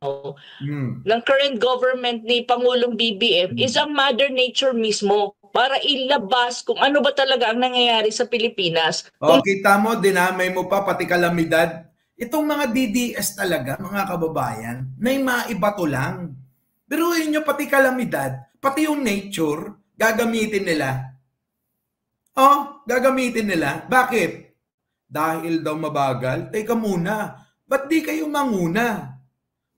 Hmm. ng current government ni Pangulong BBM is ang Mother Nature mismo para ilabas kung ano ba talaga ang nangyayari sa Pilipinas. O, kita mo, dinamay mo pa pati kalamidad. Itong mga DDS talaga, mga kababayan, may maibato lang. Pero yun yung pati kalamidad, pati yung nature, gagamitin nila. Oh, gagamitin nila. Bakit? Dahil daw mabagal? Teka muna, ba't di kayo manguna?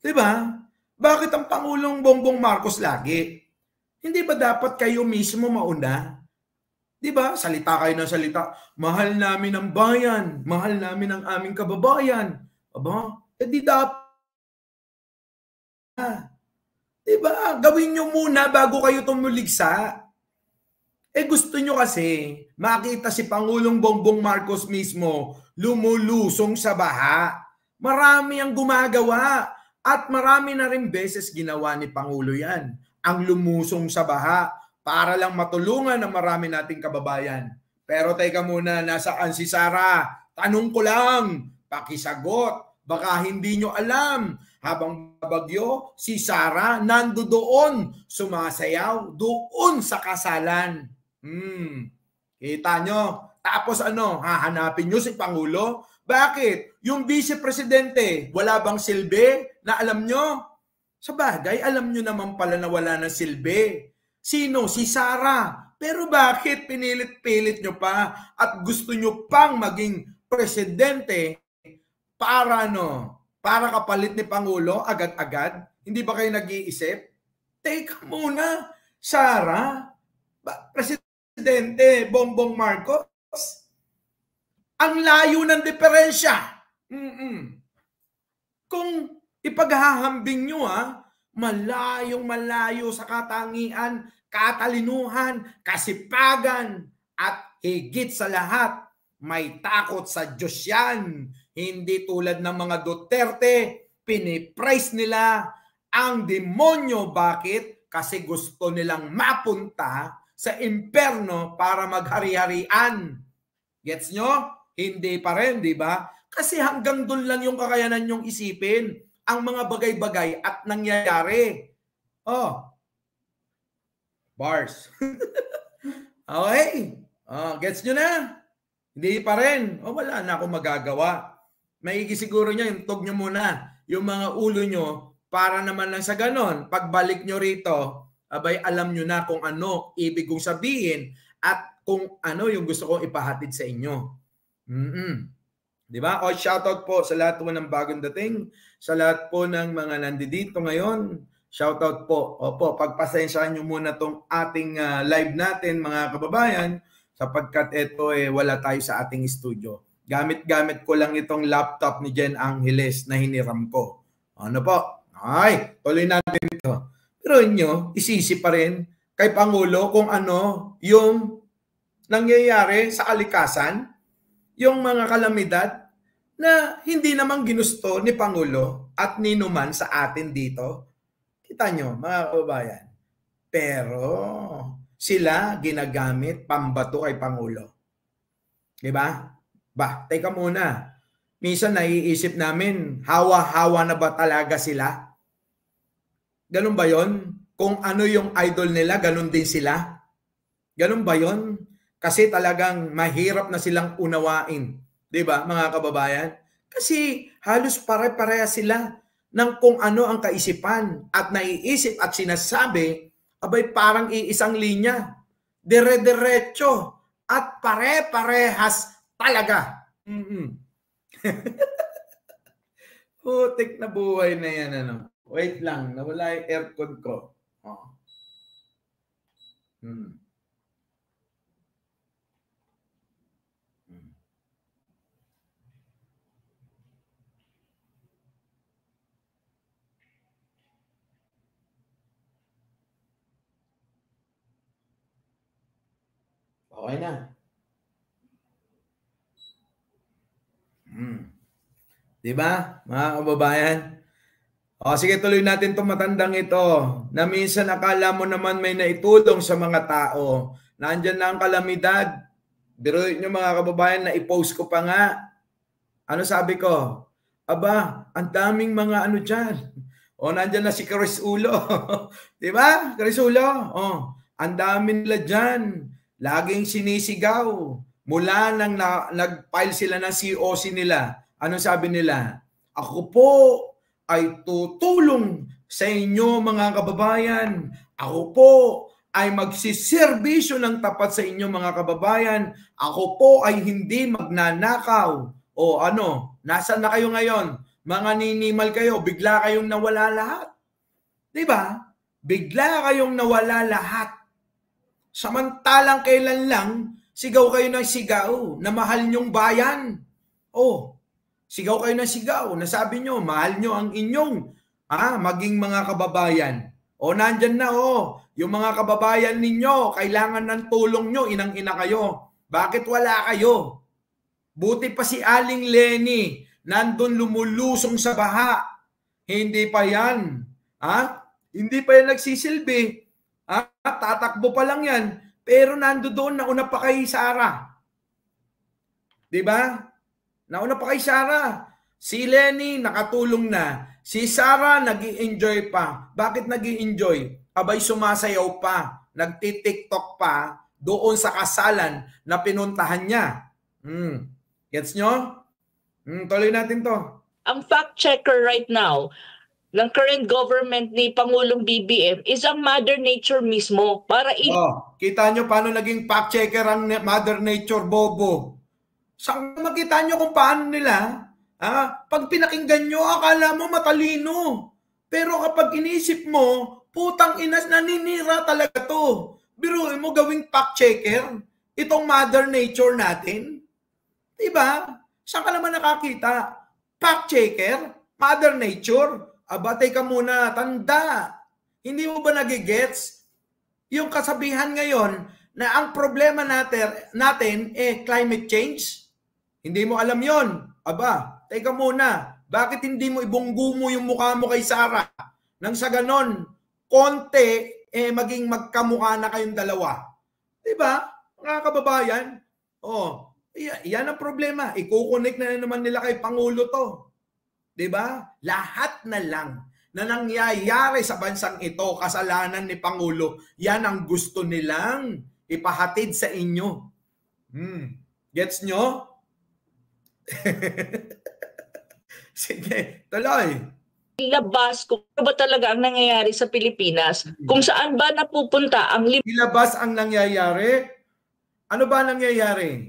Diba? Bakit ang Pangulong Bongbong Marcos lagi? Hindi ba dapat kayo mismo mauna? Diba? Salita kayo ng salita. Mahal namin ang bayan. Mahal namin ang aming kababayan. Aba, di dapat. Diba? Gawin nyo muna bago kayo tumuligsa. Gusto nyo kasi makita si Pangulong Bongbong Marcos mismo lumulusong sa baha. Marami ang gumagawa at marami na rin beses ginawa ni Pangulo yan. Ang lumusong sa baha para lang matulungan ng marami nating kababayan. Pero teka muna, nasaan si Sara? Tanong ko lang, pakisagot. Baka hindi nyo alam. Habang bagyo, si Sara nandoon, sumasayaw doon sa kasalan. Kita nyo? Tapos ano, hahanapin nyo si Pangulo? Bakit? Yung Vice Presidente, wala bang silbi na alam nyo? Sa bagay, alam nyo naman pala na wala ng silbi. Sino? Si Sara. Pero bakit pinilit-pilit nyo pa at gusto nyo pang maging presidente para para kapalit ni Pangulo agad-agad? Hindi ba kayo nag-iisip? Teka muna, Sara, Presidente Bongbong Marcos, ang layo ng diferensya. Kung ipaghahambing nyo, malayong-malayo sa katangian, katalinuhan, kasipagan, at higit sa lahat, may takot sa Diyos yan. Hindi tulad ng mga Duterte, pinipraise nila ang demonyo. Bakit? Kasi gusto nilang mapunta sa imperno para maghari-harian. Gets nyo? Hindi pa rin, di ba? Kasi hanggang doon lang yung kakayanan nyong isipin ang mga bagay-bagay at nangyayari. Oh. Bars. Okay. Gets nyo na? Hindi pa rin. Wala na akong magagawa. Maigi siguro nyo, yung tog nyo muna yung mga ulo nyo para naman lang sa ganon. Pagbalik nyo rito, abay alam nyo na kung ano ibig kong sabihin at kung ano yung gusto kong ipahatid sa inyo. Diba? O, shoutout po sa lahat po ng bagong dating, sa lahat po ng mga nandito ngayon. Shoutout po. Opo, pagpasensyahan nyo muna tong ating live natin, mga kababayan, sapagkat ito wala tayo sa ating studio. Gamit-gamit ko lang itong laptop ni Jen Angeles na hiniram ko. Ano po? Ay, tuloy natin ito. Pero inyo, isisi pa rin kay Pangulo kung ano yung nangyayari sa kalikasan, yung mga kalamidad na hindi naman ginusto ni Pangulo at ni numan sa atin dito. Kita nyo, mga kababayan. Pero sila ginagamit pambato kay Pangulo. Diba? Teka muna. Minsan naiisip namin, hawa-hawa na ba talaga sila? Ganun ba yon? Kung ano yung idol nila, ganun din sila? Ganun ba yon? Kasi talagang mahirap na silang unawain. Diba, mga kababayan? Kasi halos pare-pareha sila ng kung ano ang kaisipan at naiisip at sinasabi, abay parang iisang linya. Dire-diretso at pare-parehas talaga. Putik na buhay na yan. Wait lang, nawala yung aircon ko. Okay na. Diba, mga kababayan? Sige, tuloy natin itong matandang ito na minsan akala mo naman may naitulong sa mga tao. Nandyan na ang kalamidad. Biruin nyo, mga kababayan, na i-post ko pa nga. Ano sabi ko? Aba, ang daming mga ano dyan. O, nandyan na si Chris Ulo. Di ba? Chris Ulo. O, ang dami nila dyan. Laging sinisigaw. Mula nang nag-file sila ng COC nila. Ano sabi nila? Ako po ay tutulong sa inyo mga kababayan. Ako po ay magsiservisyo ng tapat sa inyo mga kababayan. Ako po ay hindi magnanakaw. O ano, nasaan na kayo ngayon? Mga ninimal kayo, bigla kayong nawala lahat. Diba? Bigla kayong nawala lahat. Samantalang kailan lang, sigaw kayo ng sigaw na mahal nyong bayan. Oh, sigaw kayo ng sigaw na sabi nyo, mahal nyo ang inyong maging mga kababayan. O, nandyan na yung mga kababayan ninyo, kailangan ng tulong nyo, inang-ina kayo. Bakit wala kayo? Buti pa si Aling Lenny, nandun lumulusong sa baha. Hindi pa yan. Hindi pa yan nagsisilbi. Tatakbo pa lang yan. Pero nandoon, nauna pa kay Sara. Diba? Nauna pa kay Sara. Si Lenny, nakatulong na. Si Sara, nag-i-enjoy pa. Bakit nag-i-enjoy? Abay, sumasayaw pa. Nagti-TikTok pa doon sa kasalan na pinuntahan niya. Gets nyo? Tuloy natin to. Ang fact checker right now ng current government ni Pangulong BBM is ang Mother Nature mismo. Para kita nyo paano naging fact checker ang Mother Nature, bobo. Saan makita nyo kung paano nila? Pag pinakinggan nyo, akala mo matalino. Pero kapag inisip mo, putang inas, naninira talaga to. Biruin mo gawing fact checker itong Mother Nature natin. Diba? Saan ka naman nakakita? Fact checker? Mother Nature? Teka muna, tanda. Hindi mo ba nagigets? Yung kasabihan ngayon na ang problema natin climate change? Hindi mo alam yon. Teka muna. Bakit hindi mo ibunggo mo yung mukha mo kay Sara? Nang sa ganon, konti, maging magkamukha na kayong dalawa. Diba? Mga kababayan? Yan ang problema. Iko-connect na naman nila kay Pangulo to. Diba? Lahat na lang na nangyayari sa bansang ito, kasalanan ni Pangulo, yan ang gusto nilang ipahatid sa inyo. Gets nyo? Sige, tuloy. Ilabas kung ano ba talaga ang nangyayari sa Pilipinas, kung saan ba napupunta ang ilabas ang nangyayari? Ano ba nangyayari?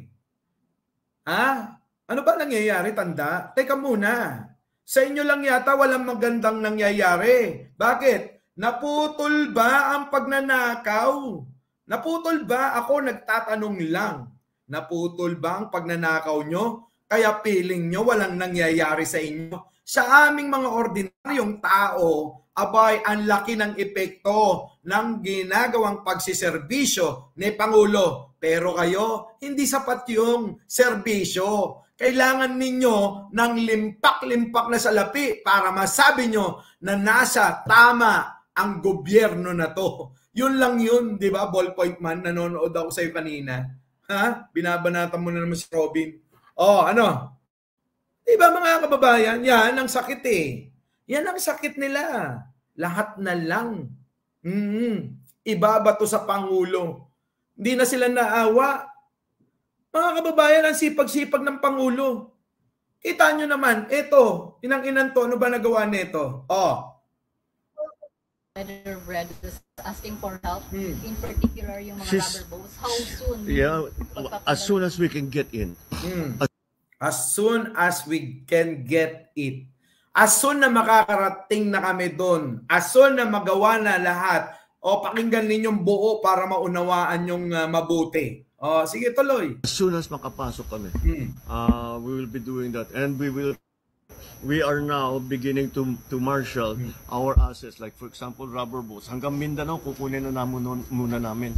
Ano ba nangyayari, tanda? Teka muna. Sa inyo lang yata walang magandang nangyayari. Bakit? Naputol ba ang pagnanakaw? Naputol ba? Ako nagtatanong lang. Naputol ba ang pagnanakaw nyo? Kaya feeling nyo walang nangyayari sa inyo? Sa aming mga ordinaryong tao, ang laki ng epekto ng ginagawang pagsiservisyo ni Pangulo. Pero kayo, hindi sapat yung serbisyo. Kailangan ninyo ng limpak-limpak na salapi para masabi nyo na nasa tama ang gobyerno na to. Yun lang yun, di ba? Ballpoint man, nanonood ako sa'yo kanina. Binabanatan mo na naman si Robin. Ano? Diba mga kababayan, yan ang sakit Yan ang sakit nila. Lahat na lang. Ibabato sa Pangulo. Hindi na sila naawa. Mga kababayan, ang sipag-sipag ng Pangulo. Kita nyo naman, ito, inang-inan to, ano ba nagawa nito? Red is asking for help, in particular yung mga rubber boats. How soon? Yeah, as soon as we can get in. As soon as we can get it. As soon na makakarating na kami doon. As soon na magawa na lahat. Pakinggan ninyong buo para maunawaan yung mabuti. Sige, tuloy. As soon as makapasok kami, we will be doing that. And we are now beginning to marshal our assets. Like for example, rubber boats. Hanggang Mindanao, kukunin na muna namin.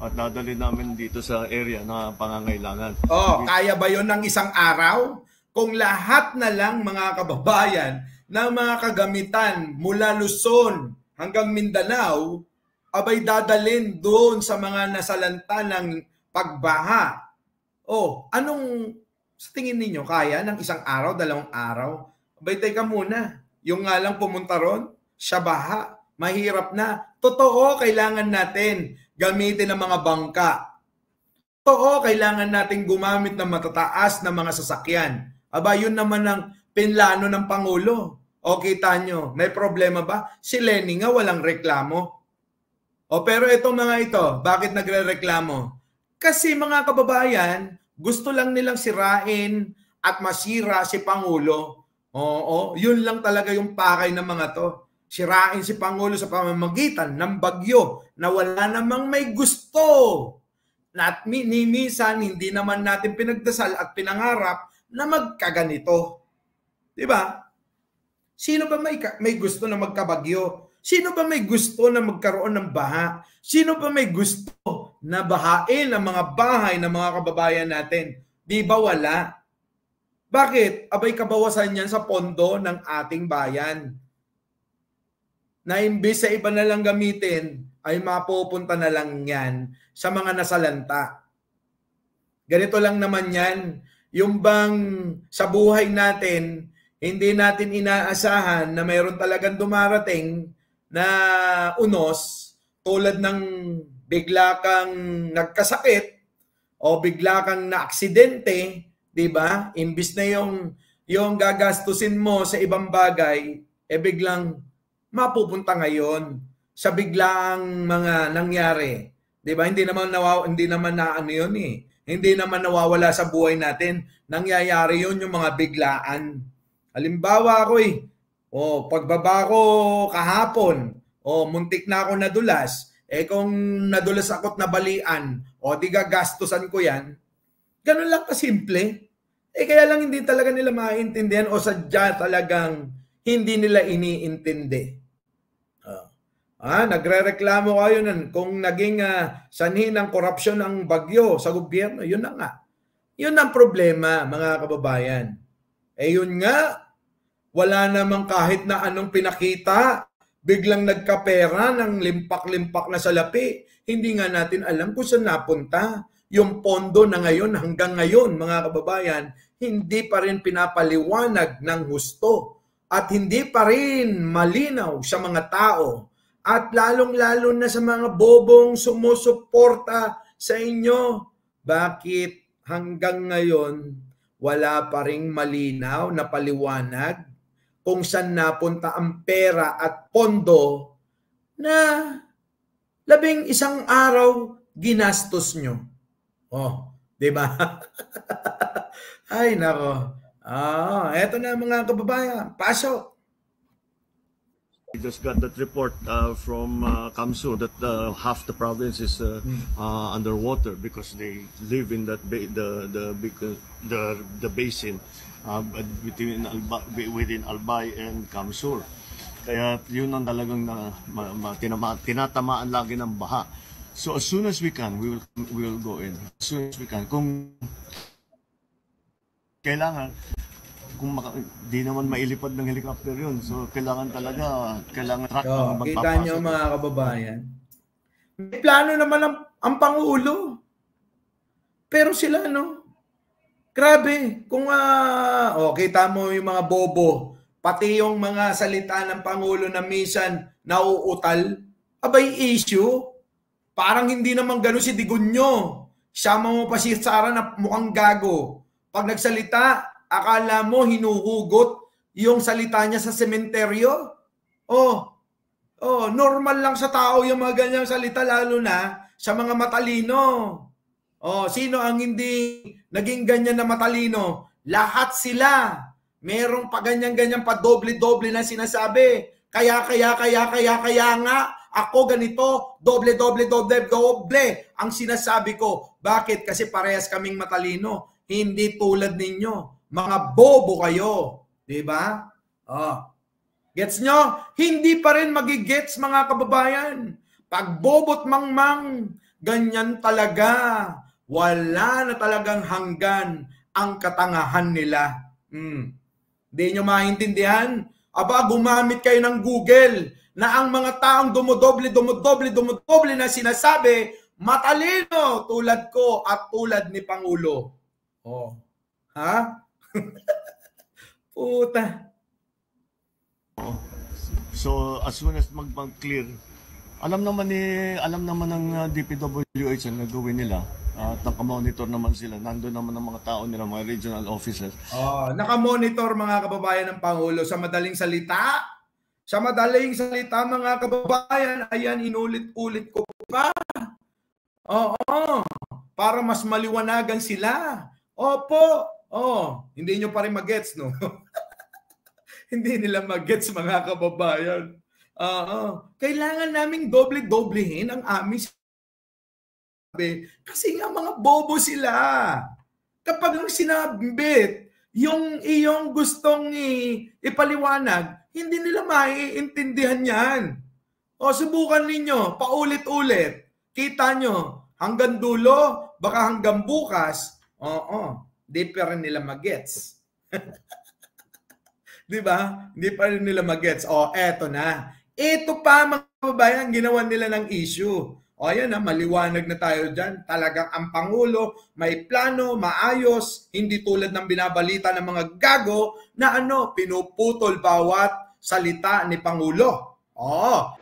At dadali namin dito sa area na pangangailangan. Kaya ba yon ng isang araw? Kung lahat na lang mga kababayan ng mga kagamitan mula Luzon hanggang Mindanao, dadalin doon sa mga nasalanta ng pagbaha. Anong sa tingin ninyo? Kaya ng isang araw, 2 araw? Teka muna. Yung nga lang pumunta ron, sa baha. Mahirap na. Totoo, kailangan natin gamitin ang mga bangka. Totoo, kailangan natin gumamit ng matataas na mga sasakyan. Aba, yun naman ang pinlano ng Pangulo. O kita nyo, may problema ba? Si Lenny nga walang reklamo. O pero itong mga ito, bakit nagre-reklamo? Kasi mga kababayan, gusto lang nilang sirain at masira si Pangulo. Oo, yun lang talaga yung pakay ng mga to. Sirain si Pangulo sa pamamagitan ng bagyo na wala namang may gusto. At minsan, hindi naman natin pinagdasal at pinangarap na magkaganito. Diba? Sino ba may gusto na magkabagyo? Sino ba may gusto na magkaroon ng baha? Sino ba may gusto na bahain ang mga bahay ng mga kababayan natin? Di ba wala? Bakit? Abay kabawasan yan sa pondo ng ating bayan. Na imbis sa iba na lang gamitin, ay mapupunta na lang yan sa mga nasalanta. Ganito lang naman yan. Yung bang sa buhay natin, hindi natin inaasahan na mayroon talagang dumarating na unos tulad ng bigla kang nagkasakit o bigla kang naaksidente, di ba? Imbis na yung gagastusin mo sa ibang bagay, biglang mapupunta ngayon sa biglaang mga nangyari. 'Di ba? Hindi naman na ano 'yun eh. Hindi naman nawawala sa buhay natin. Nangyayari 'yun yung mga biglaan. Halimbawa ako pagbaba ko kahapon, muntik na ako nadulas. Kung nadulas ako't nabalian, di gagastusan ko 'yan. Ganun lang kasimple. Kaya lang hindi talaga nila maintindihan o sadya talagang hindi nila iniintindi. Nagrereklamo kayo kung naging sanhi ng korupsyon ang bagyo sa gobyerno. Yun na nga. Yun ang problema, mga kababayan. Yun nga, wala namang kahit na anong pinakita. Biglang nagkapera ng limpak-limpak na salapi. Hindi nga natin alam kung saan napunta. Yung pondo na ngayon, hanggang ngayon, mga kababayan, hindi pa rin pinapaliwanag ng husto. At hindi pa rin malinaw sa mga tao. At lalong-lalo na sa mga bobong sumusuporta sa inyo. Bakit hanggang ngayon wala pa ring malinaw na paliwanag kung saan napunta ang pera at pondo na 11 araw ginastos nyo? Di ba? Ay, nako. Eto na mga kababayan. Pasok. We just got that report from Kamsu that half the province is underwater because they live in that the basin within Albay and Kamsur. Kaya yun ang talagang tinatamaan lagi ng baha. So as soon as we can, we will go in. As soon as we can. Kung kailangan, kung di naman mailipad ng helicopter yun. So, kailangan truck ang magpapasok. Kita nyo mga kababayan. May plano naman ang Pangulo. Pero sila, grabe. Kung, kita mo yung mga bobo, pati yung mga salita ng Pangulo na minsan nauutal, abay issue. Parang hindi naman gano'n si Digunyo. Sama mo pa si Sara na mukhang gago. Pag nagsalita, akala mo hinuhugot yung salita niya sa sementeryo? Normal lang sa tao yung mga ganyang salita, lalo na sa mga matalino. Sino ang hindi naging ganyan na matalino? Lahat sila. Merong pa ganyan-ganyan pa doble-doble na sinasabi. Kaya nga ako ganito, doble ang sinasabi ko. Bakit? Kasi parehas kaming matalino. Hindi tulad ninyo. Mga bobo kayo. Diba? Gets nyo? Hindi pa rin magigets, mga kababayan. Pag bobot mangmang, ganyan talaga. Wala na talagang hanggan ang katangahan nila. Hindi nyo maintindihan? Aba, gumamit kayo ng Google na ang mga taong dumodoble na sinasabi, matalino tulad ko at tulad ni Pangulo. Ha? Puta. So as soon as mag-clear, alam naman ng DPWH ang gagawin nila. At nakamonitor naman sila. Nandun naman ang mga tao nila, mga regional officers. Nakamonitor mga kababayan ng Pangulo. Sa madaling salita, mga kababayan, ayan, inulit-ulit ko pa. Oo, para mas maliwanagan sila. Opo, hindi nyo pa rin magets, no? Hindi nila magets, mga kababayan. Kailangan naming doble-doblehin ang aming kasi nga mga bobo sila. Kapag ang sinabit, yung iyong gustong ipaliwanag, hindi nila maiintindihan yan. Subukan ninyo, paulit-ulit. Kita nyo, hanggang dulo, baka hanggang bukas, di pa rin nila magets. Diba? Hindi pa rin nila magets. Eto na. Ito pa mga kababayan, ginawa nila ng issue. Ayan na, maliwanag na tayo dyan. Talagang ang Pangulo may plano, maayos, hindi tulad ng binabalita ng mga gago na pinuputol bawat salita ni Pangulo. Our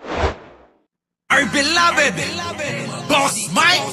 beloved Boss Mike